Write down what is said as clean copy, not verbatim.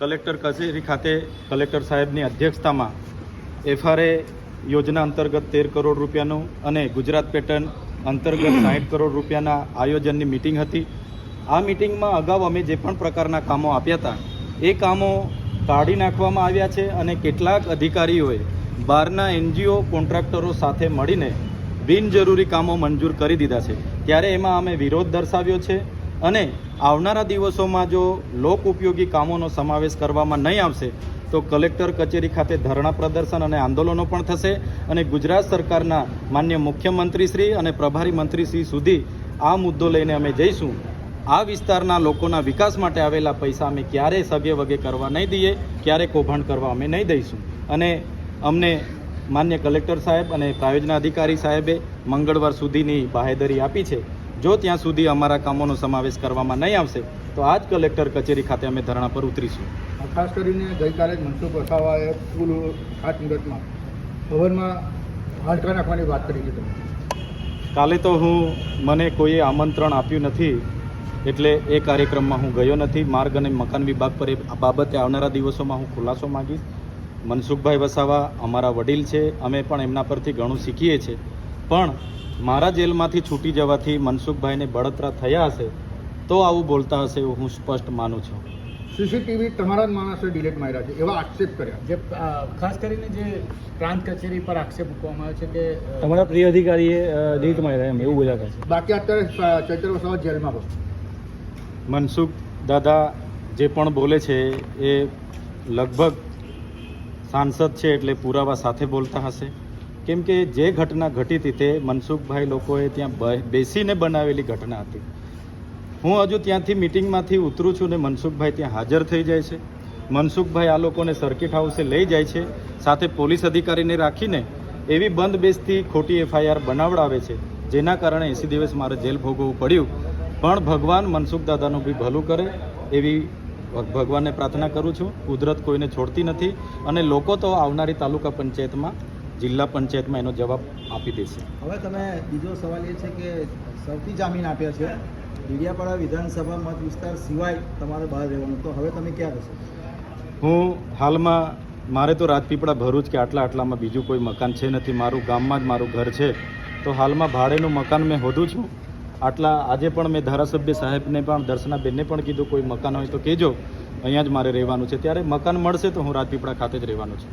Collector કચેરી ખાતે collector સાહેબની અધ્યક્ષતામાં FRA યોજના અંતર્ગત 13 કરોડ રૂપિયાનું અને ગુજરાત પેટર્ન અંતર્ગત 60 કરોડ રૂપિયાના આયોજનની મિટિંગ હતી. આ મિટિંગમાં અગાઉ અમે જે પણ પ્રકારના કામો આપ્યા હતા એ કામો કાઢી નાખવામાં આવ્યા છે અને કેટલાક અધિકારીઓએ બહારના NGO કોન્ટ્રાક્ટરો સાથે મળીને બિનજરૂરી કામો મંજૂર કરી દીધા છે. ત્યારે એમાં અમે વિરોધ દર્શાવ્યો છે અને આવનારા દિવસોમાં જો લોક ઉપયોગી કામોનો સમાવેશ કરવામાં નહીં આવશે તો કલેક્ટર કચેરી ખાતે ધરણા પ્રદર્શન અને આંદોલનો પણ થશે અને ગુજરાત સરકારના માન્ય મુખ્યમંત્રીશ્રી અને પ્રભારી મંત્રીશ્રી સુધી આ મુદ્દો લઈને અમે જઈશું. આ વિસ્તારના લોકોના વિકાસ માટે આવેલા પૈસા અમે ક્યારેય સગે વગે કરવા નહીં દઈએ, ક્યારે કૌભાંડ કરવા અમે નહીં દઈશું. અને અમને માન્ય કલેક્ટર સાહેબ અને પ્રાયોજના અધિકારી સાહેબે મંગળવાર સુધીની બાહેધરી આપી છે. જો ત્યાં સુધી અમારા કામોનો સમાવેશ કરવામાં નહીં આવશે તો આજ કલેક્ટર કચેરી ખાતે અમે ધરણા પર ઉતરીશું. ખાસ કરીને ગઈકાલે જ મનસુખ વસાવાએ સ્કૂલ ખાતમુહૂર્તમાં ભવનમાં હાડકા નાખવાની વાત કરી છે. કાલે તો મને કોઈએ આમંત્રણ આપ્યું નથી એટલે એ કાર્યક્રમમાં હું ગયો નથી. માર્ગ અને મકાન વિભાગ પર એ બાબતે આવનારા દિવસોમાં હું ખુલાસો માગીશ. મનસુખભાઈ વસાવા અમારા વડીલ છે, અમે પણ એમના પરથી ઘણું શીખીએ છીએ. પણ મારા જેલમાંથી છૂટી જવાથી મનસુખભાઈને બળતરા થયા હશે તો આવું બોલતા હશે એવું હું સ્પષ્ટ માનું છું. CCTV તમારા જ માણસે ડિલીટ માર્યા છે એવા આક્ષેપ કર્યા. જે ખાસ કરીને જે પ્રાંત કચેરી પર આક્ષેપ મૂકવામાં આવે છે કે તમારા પ્રિય અધિકારીએ ડિલીટ માર્યા એમ એવું બોલ્યા છે. બાકી અત્યારે ચૈતર વસાવા જેલમાં બસ. મનસુખ દાદા જે પણ બોલે છે એ લગભગ સાંસદ છે એટલે પુરાવા સાથે બોલતા હશે. કેમ કે જે ઘટના ઘટી હતી તે મનસુખભાઈ લોકોએ ત્યાં બેસીને બનાવેલી ઘટના હતી. હું હજુ ત્યાંથી મિટિંગમાંથી ઉતરું છું ને મનસુખભાઈ ત્યાં હાજર થઈ જાય છે. મનસુખભાઈ આ લોકોને સર્કિટ હાઉસે લઈ જાય છે, સાથે પોલીસ અધિકારીને રાખીને એવી બંધ બેસતી ખોટી FIR બનાવડાવે છે જેના કારણે 80 દિવસ મારે જેલ ભોગવવું પડ્યું. પણ ભગવાન મનસુખ દાદાનું બી ભલું કરે એવી ભગવાનને પ્રાર્થના કરું છું. કુદરત કોઈને છોડતી નથી અને લોકો તો આવનારી તાલુકા પંચાયતમાં, જિલ્લા પંચાયતમાં એનો જવાબ આપી દેશે. હવે તમે બીજો સવાલ એ છે કે સૌથી જામીન આપ્યા છે ડેડિયાપાડા વિધાનસભા મત વિસ્તાર સિવાય તમારે બહાર રહેવાનું, તો હવે તમે ક્યાં રહેશો? હું હાલમાં મારે તો રાજપીપળા ભરૂચ કે આટલામાં બીજું કોઈ મકાન છે નથી. મારું ગામમાં જ મારું ઘર છે. તો હાલમાં ભાડેનું મકાન મેં હોધું છું. આજે પણ મેં ધારાસભ્ય સાહેબને પણ દર્શનાબેનને પણ કીધું કોઈ મકાન હોય તો કહેજો, અહીંયા જ મારે રહેવાનું છે. ત્યારે મકાન મળશે તો હું રાજપીપળા ખાતે જ રહેવાનું છું.